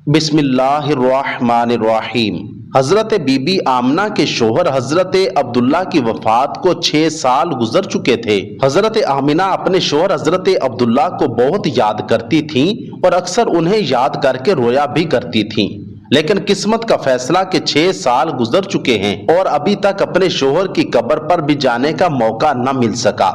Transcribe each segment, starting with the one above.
بسم اللہ الرحمن الرحیم۔ حضرت بی بی آمنہ کے شوہر حضرت عبداللہ کی وفات کو 6 سال گزر چکے تھے۔ حضرت آمنہ اپنے شوہر حضرت عبداللہ کو بہت یاد کرتی تھیں اور اکثر انہیں یاد کر کے رویا بھی کرتی تھیں، لیکن قسمت کا فیصلہ کہ 6 سال گزر چکے ہیں اور ابھی تک اپنے شوہر کی قبر پر بھی جانے کا موقع نہ مل سکا۔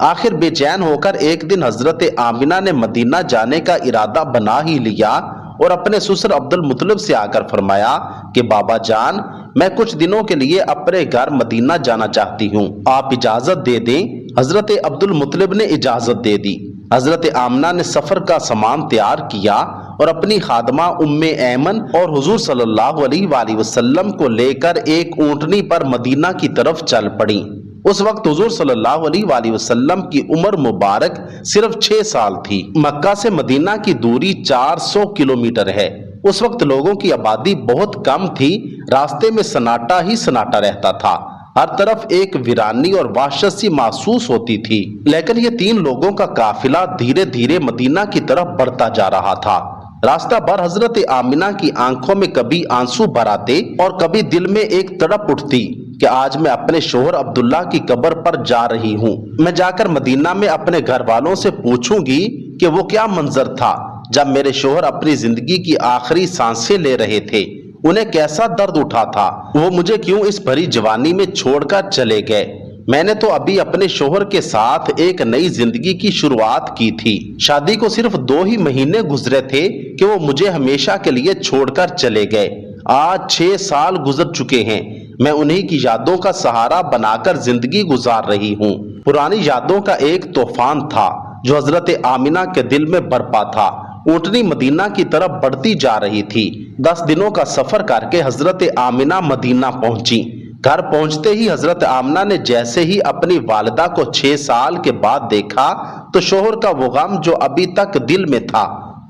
آخر بے چین ہو کر ایک دن حضرت آمنہ نے مدینہ جانے کا ارادہ بنا ہی لیا اور اپنے سسر عبد المطلب سے آ کر فرمایا کہ بابا جان، میں کچھ دنوں کے لیے اپنے گھر مدینہ جانا چاہتی ہوں، آپ اجازت دے دیں۔ حضرت عبد المطلب نے اجازت دے دی۔ حضرت آمنہ نے سفر کا سامان تیار کیا اور اپنی خادمہ ام ایمن اور حضور صلی اللہ علیہ وآلہ وسلم کو لے کر ایک اونٹنی پر مدینہ کی طرف چل پڑیں۔ اس وقت حضور صلی اللہ علیہ وآلہ وسلم کی عمر مبارک صرف 6 سال تھی۔ مکہ سے مدینہ کی دوری 400 کلومیٹر ہے۔ اس وقت لوگوں کی آبادی بہت کم تھی، راستے میں سناٹا ہی سناٹا رہتا تھا، ہر طرف ایک ویرانی اور وحشت سی محسوس ہوتی تھی۔ لیکن یہ 3 لوگوں کا قافلہ دھیرے دھیرے مدینہ کی طرف بڑھتا جا رہا تھا۔ راستہ بھر حضرت آمنہ کی آنکھوں میں کبھی آنسو بھر آتے اور کبھی دل میں ایک تڑپ اٹھتی کہ آج میں اپنے شوہر عبداللہ کی قبر پر جا رہی ہوں۔ میں جا کر مدینہ میں اپنے گھر والوں سے پوچھوں گی کہ وہ کیا منظر تھا جب میرے شوہر اپنی زندگی کی آخری سانسیں لے رہے تھے، انہیں کیسا درد اٹھا تھا، وہ مجھے کیوں اس بھری جوانی میں چھوڑ کر چلے گئے۔ میں نے تو ابھی اپنے شوہر کے ساتھ ایک نئی زندگی کی شروعات کی تھی، شادی کو صرف 2 ہی مہینے گزرے تھے کہ وہ مجھے ہمیشہ کے لیے چھوڑ کر چلے گئے۔ آج 6 سال گزر چکے ہیں، میں انہی کی یادوں کا سہارا بنا کر زندگی گزار رہی ہوں۔ پرانی یادوں کا ایک طوفان تھا جو حضرت آمنہ کے دل میں برپا تھا۔ اونٹنی مدینہ کی طرف بڑھتی جا رہی تھی۔ 10 دنوں کا سفر کر کے حضرت آمنہ مدینہ پہنچی۔ گھر پہنچتے ہی حضرت آمنہ نے جیسے ہی اپنی والدہ کو 6 سال کے بعد دیکھا تو شوہر کا وہ غم جو ابھی تک دل میں تھا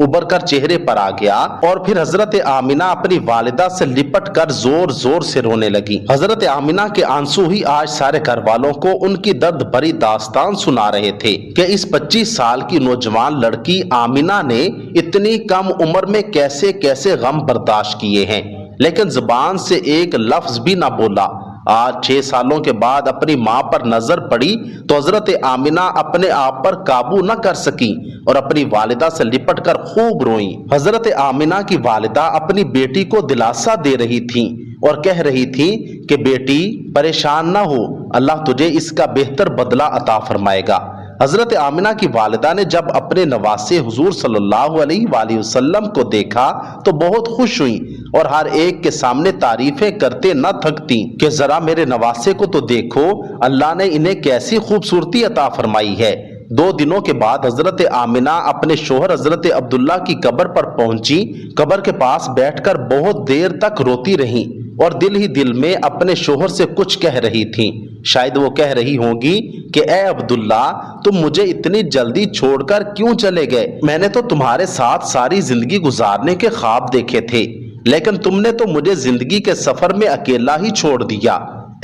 ابھر کر چہرے پر آ گیا، اور پھر حضرت آمنہ اپنی والدہ سے لپٹ کر زور زور سے رونے لگی۔ حضرت آمنہ کے آنسو ہی آج سارے گھر والوں کو ان کی درد بھری داستان سنا رہے تھے کہ اس 25 سال کی نوجوان لڑکی آمنہ نے اتنی کم عمر میں کیسے کیسے غم برداشت کیے ہیں، لیکن زبان سے ایک لفظ بھی نہ بولا۔ آج 6 سالوں کے بعد اپنی ماں پر نظر پڑی تو حضرت آمنہ اپنے آپ پر قابو نہ کر سکی اور اپنی والدہ سے لپٹ کر خوب روئیں۔ حضرت آمنہ کی والدہ اپنی بیٹی کو دلاسا دے رہی تھیں اور کہہ رہی تھیں کہ بیٹی پریشان نہ ہو، اللہ تجھے اس کا بہتر بدلہ عطا فرمائے گا۔ حضرت آمنہ کی والدہ نے جب اپنے نواسے حضور صلی اللہ علیہ وآلہ وسلم کو دیکھا تو بہت خوش ہوئیں اور ہر ایک کے سامنے تعریفیں کرتے نہ تھکتیں کہ ذرا میرے نواسے کو تو دیکھو، اللہ نے انہیں کیسی خوبصورتی عطا فرمائی ہے۔ 2 دنوں کے بعد حضرت آمنہ اپنے شوہر حضرت عبداللہ کی قبر پر پہنچی۔ قبر کے پاس بیٹھ کر بہت دیر تک روتی رہیں اور دل ہی دل میں اپنے شوہر سے کچھ کہہ رہی تھیں۔ شاید وہ کہہ رہی ہوں گی کہ اے عبداللہ، تم مجھے اتنی جلدی چھوڑ کر کیوں چلے گئے؟ میں نے تو تمہارے ساتھ ساری زندگی گزارنے کے خواب دیکھے تھے، لیکن تم نے تو مجھے زندگی کے سفر میں اکیلا ہی چھوڑ دیا۔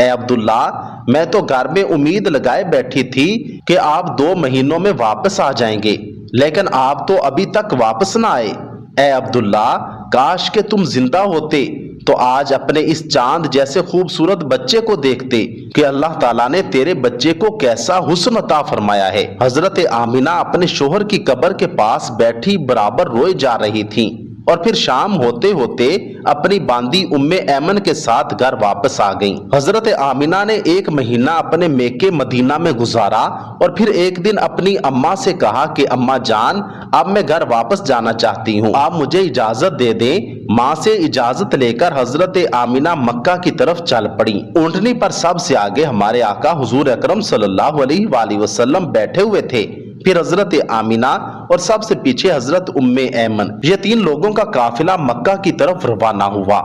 اے عبداللہ، میں تو گھر میں امید لگائے بیٹھی تھی کہ آپ 2 مہینوں میں واپس آ جائیں گے، لیکن آپ تو ابھی تک واپس نہ آئے۔ اے عبداللہ، کاش کہ تم زندہ ہوتے تو آج اپنے اس چاند جیسے خوبصورت بچے کو دیکھتے کہ اللہ تعالیٰ نے تیرے بچے کو کیسا حسن عطا فرمایا ہے۔ حضرت آمنہ اپنے شوہر کی قبر کے پاس بیٹھی برابر روئے جا رہی تھیں اور پھر شام ہوتے ہوتے اپنی باندی ام ایمن کے ساتھ گھر واپس آ گئیں۔ حضرت آمنہ نے 1 مہینہ اپنے میکے مدینہ میں گزارا اور پھر ایک دن اپنی اماں سے کہا کہ اماں جان، اب میں گھر واپس جانا چاہتی ہوں، آپ مجھے اجازت دے دیں۔ ماں سے اجازت لے کر حضرت آمنہ مکہ کی طرف چل پڑی۔ اونٹنی پر سب سے آگے ہمارے آقا حضور اکرم صلی اللہ علیہ وآلہ وسلم بیٹھے ہوئے تھے، پھر حضرت آمنہ اور سب سے پیچھے حضرت ام ایمن۔ یہ 3 لوگوں کا قافلہ مکہ کی طرف روانہ ہوا۔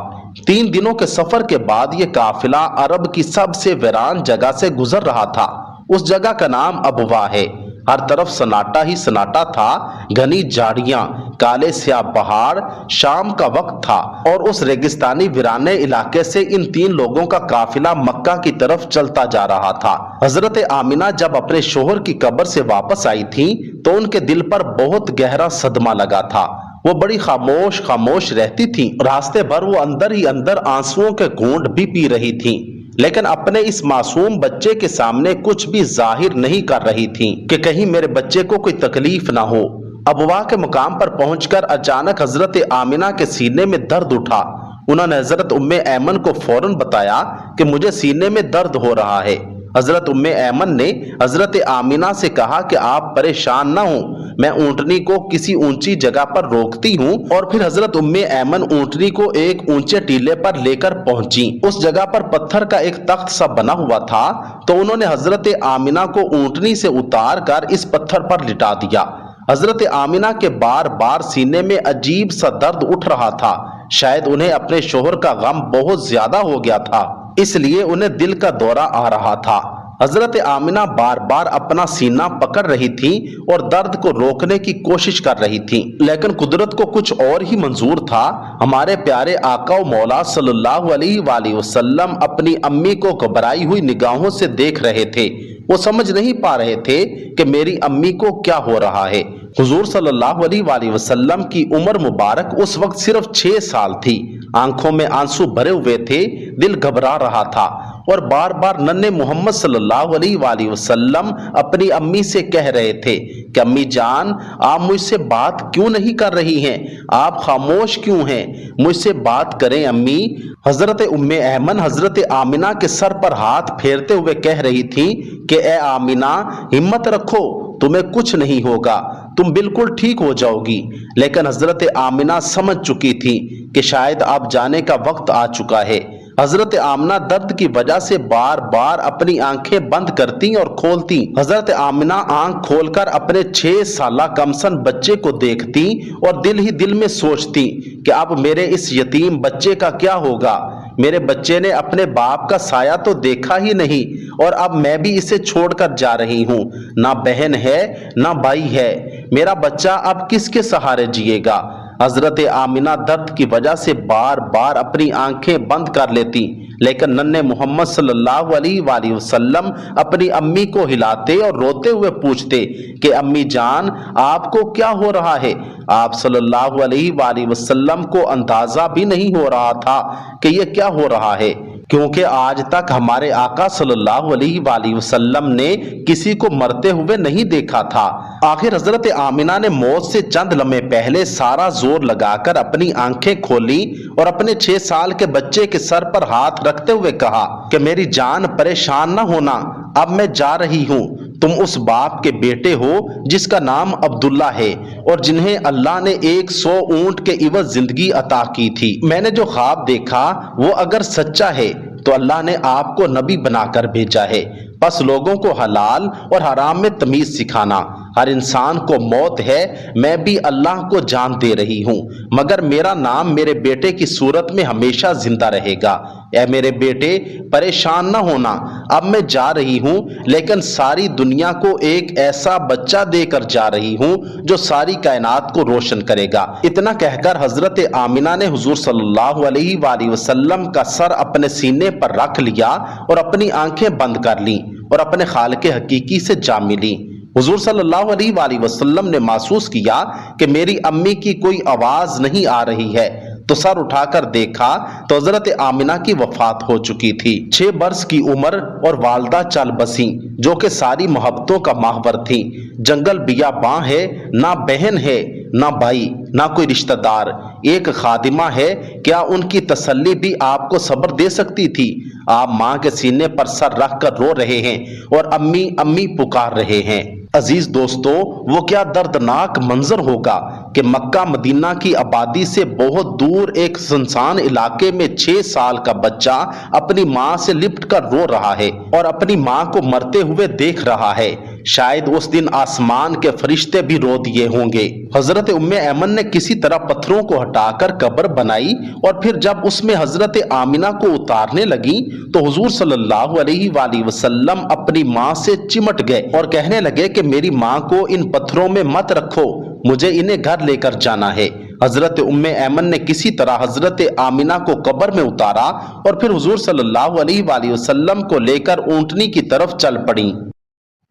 3 دنوں کے سفر کے بعد یہ قافلہ عرب کی سب سے ویران جگہ سے گزر رہا تھا۔ اس جگہ کا نام ابوا ہے۔ ہر طرف سناٹا ہی سناٹا تھا، گھنی جھاڑیاں، کالے سیاہ پہاڑ، شام کا وقت تھا اور اس ریگستانی ویرانے علاقے سے ان 3 لوگوں کا قافلہ مکہ کی طرف چلتا جا رہا تھا۔ حضرت آمنہ جب اپنے شوہر کی قبر سے واپس آئی تھیں تو ان کے دل پر بہت گہرا صدمہ لگا تھا۔ वो बड़ी खामोश खामोश रहती थीं। रास्ते भर वो अंदर ही अंदर आंसुओं के घूंट भी पी रही थीं, लेकिन अपने इस मासूम बच्चे के सामने कुछ भी जाहिर नहीं कर रही थीं कि कहीं मेरे बच्चे को कोई तकलीफ ना हो। अबवा के मुकाम पर पहुंचकर अचानक हजरत आमिना के सीने में दर्द उठा। उन्होंने हजरत उम्मे ऐमन को फौरन बताया कि मुझे सीने में दर्द हो रहा है। हजरत उम्मे ऐमन ने हजरत आमिना से कहा कि आप परेशान ना हो, मैं ऊंटनी को किसी ऊंची जगह पर रोकती हूँ। और फिर हजरत उम्मे ऐमन ऊंटनी को एक ऊंचे टीले पर लेकर पहुंची। उस जगह पर पत्थर का एक तख्त सा बना हुआ था, तो उन्होंने हजरत आमिना को ऊंटनी से उतार कर इस पत्थर पर लिटा दिया। हजरत आमिना के बार बार सीने में अजीब सा दर्द उठ रहा था। शायद उन्हें अपने शोहर का गम बहुत ज्यादा हो गया था, इसलिए उन्हें दिल का दौरा आ रहा था। हजरत आमिना बार बार अपना सीना पकड़ रही थी और दर्द को रोकने की कोशिश कर रही थी, लेकिन कुदरत को कुछ और ही मंजूर था। हमारे प्यारे आका व मौला सल्लल्लाहु अलैहि वसल्लम अपनी अम्मी को घबराई हुई निगाहों से देख रहे थे। वो समझ नहीं पा रहे थे कि मेरी अम्मी को क्या हो रहा है। हुजूर सल्लल्लाहु अलैहि वसल्लम की उम्र मुबारक उस वक्त सिर्फ 6 साल थी। आंखों में आंसू भरे हुए थे, दिल घबरा रहा था और बार बार नन्हे मोहम्मद सल्लल्लाहु अलैहि वसल्लम अपनी अम्मी से कह रहे थे कि अम्मी जान, आप मुझसे बात क्यों नहीं कर रही हैं? आप खामोश क्यों हैं? मुझसे बात करें अम्मी। हजरत उम्मे ऐमन हजरत आमिना के सर पर हाथ फेरते हुए कह रही थी कि ए आमिना, हिम्मत रखो, तुम्हें कुछ नहीं होगा, तुम बिल्कुल ठीक हो जाओगी। लेकिन हजरत आमिना समझ चुकी थी कि शायद अब जाने का वक्त आ चुका है। हजरत आमिना दर्द की वजह से बार बार अपनी आंखें बंद करती और खोलती। हजरत आमिना आंख खोलकर अपने 6 साला कमसन बच्चे को देखती और दिल ही दिल में सोचती कि अब मेरे इस यतीम बच्चे का क्या होगा। मेरे बच्चे ने अपने बाप का साया तो देखा ही नहीं और अब मैं भी इसे छोड़कर जा रही हूँ। ना बहन है ना भाई है, मेरा बच्चा अब किसके सहारे जिएगा। हजरत आमिना दर्द की वजह से बार बार अपनी आंखें बंद कर लेती, लेकिन नन्हे मोहम्मद सल्लल्लाहु अलैहि वसल्लम अपनी अम्मी को हिलाते और रोते हुए पूछते कि अम्मी जान, आपको क्या हो रहा है? आप सल्लल्लाहु अलैहि वसल्लम को अंदाजा भी नहीं हो रहा था कि यह क्या हो रहा है, क्योंकि आज तक हमारे आका सल्लल्लाहु अलैहि वसल्लम ने किसी को मरते हुए नहीं देखा था। आखिर हजरत आमिना ने मौत से चंद लम्हे पहले सारा जोर लगाकर अपनी आंखें खोली और अपने 6 साल के बच्चे के सर पर हाथ रखते हुए कहा कि मेरी जान, परेशान न होना, अब मैं जा रही हूँ। तुम उस बाप के बेटे हो जिसका नाम अब्दुल्ला है और जिन्हें अल्लाह ने 100 ऊंट के इवज जिंदगी अता की थी। मैंने जो ख्वाब देखा वो अगर सच्चा है तो अल्लाह ने आपको नबी बनाकर भेजा है। बस लोगों को हलाल और हराम में तमीज सिखाना। हर इंसान को मौत है, मैं भी अल्लाह को जान दे रही हूँ, मगर मेरा नाम मेरे बेटे की सूरत में हमेशा जिंदा रहेगा। ऐ मेरे बेटे, परेशान न होना, अब मैं जा रही हूँ, लेकिन सारी दुनिया को एक ऐसा बच्चा देकर जा रही हूँ जो सारी कायनात को रोशन करेगा। इतना कहकर हजरत आमिना ने हुजूर सल्लल्लाहु अलैहि वसल्लम का सर अपने सीने पर रख लिया और अपनी आंखें बंद कर ली और अपने खालिक हकीकी से जा मिली। हुजूर सल्लल्लाहु अलैहि वसल्लम ने महसूस किया कि मेरी अम्मी की कोई आवाज नहीं आ रही है, तो सर उठाकर देखा तो हजरत आमिना की वफात हो चुकी थी। 6 बरस की उम्र और वालदा चल बसी, जो कि सारी मोहब्बतों का माहवर थी। जंगल बियाबां है, ना बहन है ना भाई ना कोई रिश्तेदार, एक खादिमा है। क्या उनकी तसल्ली भी आपको सब्र दे सकती थी? आप माँ के सीने पर सर रखकर रो रहे हैं और अम्मी अम्मी पुकार रहे हैं। अजीज दोस्तों, वो क्या दर्दनाक मंजर होगा कि मक्का मदीना की आबादी से बहुत दूर एक सुनसान इलाके में 6 साल का बच्चा अपनी माँ से लिपट कर रो रहा है और अपनी माँ को मरते हुए देख रहा है। शायद उस दिन आसमान के फरिश्ते भी रो दिए होंगे। हजरत उम्मे ऐमन ने किसी तरह पत्थरों को हटाकर कब्र बनाई और फिर जब उसमें हजरत आमिना को उतारने लगी तो हुजूर सल्लल्लाहु अलैहि वसल्लम अपनी माँ से चिमट गए और कहने लगे कि मेरी माँ को इन पत्थरों में मत रखो, मुझे इन्हें घर लेकर जाना है। हजरत उम्मे ऐमन ने किसी तरह हजरत आमिना को कब्र में उतारा और फिर हुजूर सल्लल्लाहु अलैहि वसल्लम को लेकर ऊंटनी की तरफ चल पड़ी।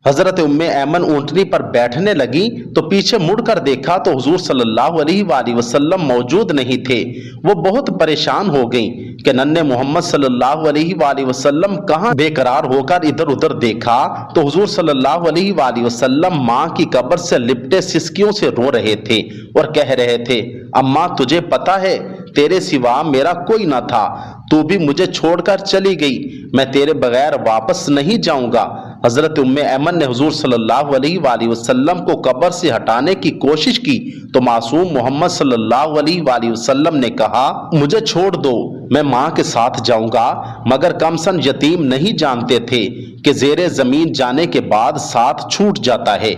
हजरत उम्मे ऐमन ऊंटनी पर बैठने लगी तो पीछे मुड़कर देखा तो हुजूर सल्लल्लाहु अलैहि वसल्लम मौजूद नहीं थे। वो बहुत परेशान हो गईं कि नन्हे मोहम्मद सल्लल्लाहु अलैहि वसल्लम कहाँ। बेकरार होकर इधर उधर देखा तो हुजूर सल्लल्लाहु अलैहि वसल्लम माँ की कब्र से लिपटे सिसकियों से रो रहे थे और कह रहे थे, अम्मा तुझे पता है तेरे सिवा मेरा कोई न था, तू भी मुझे छोड़कर चली गई, मैं तेरे बगैर वापस नहीं जाऊंगा। हजरत उम्मे ऐमन ने हुजूर सल्लल्लाहु अलैहि वसल्लम को कब्र से हटाने की कोशिश की तो मासूम मोहम्मद सल्लल्लाहु अलैहि वसल्लम ने कहा, मुझे छोड़ दो, मैं माँ के साथ जाऊंगा। मगर कमसन यतीम नहीं जानते थे कि जेरे जमीन जाने के बाद साथ छूट जाता है।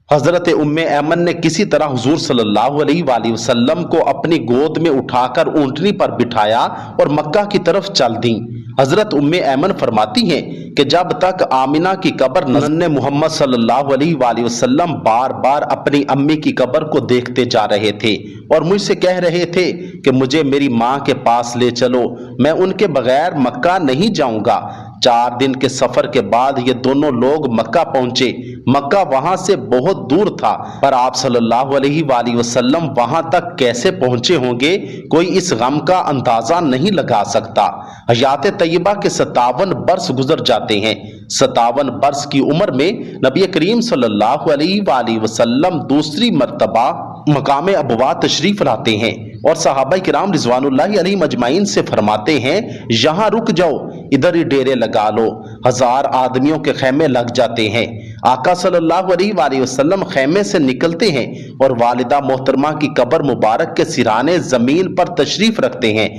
हजरत उम्मे ऐमन ने किसी तरह हुजूर सल्लल्लाहु अलैहि वसल्लम को अपनी गोद में उठाकर ऊंटनी पर बिठाया और मक्का की तरफ चल दी। हजरत उम्मे ऐमन फरमाती हैं कि जब तक आमिना की कब्र नन्हे मोहम्मद सल्लल्लाहु अलैहि वसल्लम बार बार अपनी अम्मी की कब्र को देखते जा रहे थे और मुझसे कह रहे थे कि मुझे मेरी माँ के पास ले चलो, मैं उनके बगैर मक्का नहीं जाऊंगा। 4 दिन के सफर के बाद ये दोनों लोग मक्का पहुंचे। मक्का वहां से बहुत दूर था, पर आप सल्लल्लाहु अलैहि वसल्लम वहां तक कैसे पहुंचे होंगे, कोई इस गम का अंदाजा नहीं लगा सकता। हयात तैयबा के 57 बरस गुजर जाते हैं। 57 बरस की उम्र में नबी करीम सल्लल्लाहु अलैहि वसल्लम दूसरी मर्तबा मकाम अबवा तशरीफ लाते हैं और सहाबा किराम रिजवानुल्लाहि अलैहिम अजमाइन से फरमाते हैं, यहाँ रुक जाओ, इधर ही डेरे लगा लो। 1000 आदमियों के खैमे लग जाते हैं। आका सल्लल्लाहु अलैहि वसल्लम खैमे से निकलते हैं और वालिदा मोहतरमा की कब्र मुबारक के सिराने जमीन पर तशरीफ रखते हैं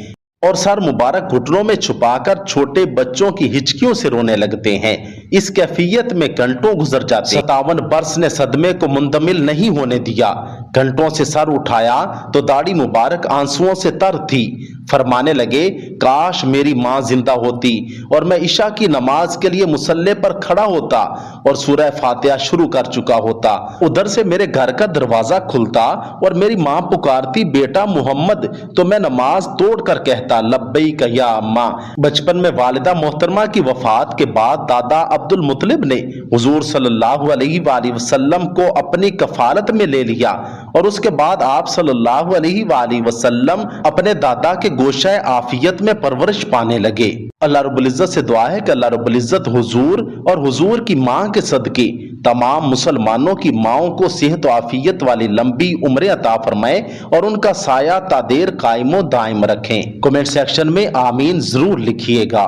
और सर मुबारक घुटनों में छुपाकर छोटे बच्चों की हिचकियों से रोने लगते हैं। इस कैफियत में घंटों गुजर जाते। 57 बरस ने सदमे को मुंतमिल नहीं होने दिया। घंटों से सर उठाया तो दाढ़ी मुबारक आंसुओं से तर थी। फरमाने लगे, काश मेरी माँ जिंदा होती और मैं इशा की नमाज के लिए मुसल्ले पर खड़ा होता और सूरह फातिहा शुरू कर चुका होता। उधर से मेरे घर का दरवाजा खुलता और मेरी माँ पुकारती, बेटा मोहम्मद, तो मैं नमाज तोड़ कर कहता, लब्बैक या अम्मा। बचपन में वालिदा मोहतरमा की वफात के बाद दादा अब्दुल मुत्तलिब ने हुजूर सल्लल्लाहु अलैहि वसल्लम को अपनी कफालत में ले लिया और उसके बाद आप सल्लल्लाहु अलैहि वसल्लम अपने दादा के गोशाए आफियत में परवरिश पाने लगे। अल्लाह रब्बुल इज्जत से दुआ है कि अल्लाह रब्बुल इज्जत हुजूर और हुजूर की माँ के सदके तमाम मुसलमानों की माओं को सेहत आफियत वाली लंबी उम्रें अता फरमाए और उनका साया तादेर कायमो दायम रखें। कमेंट सेक्शन में आमीन जरूर लिखिएगा।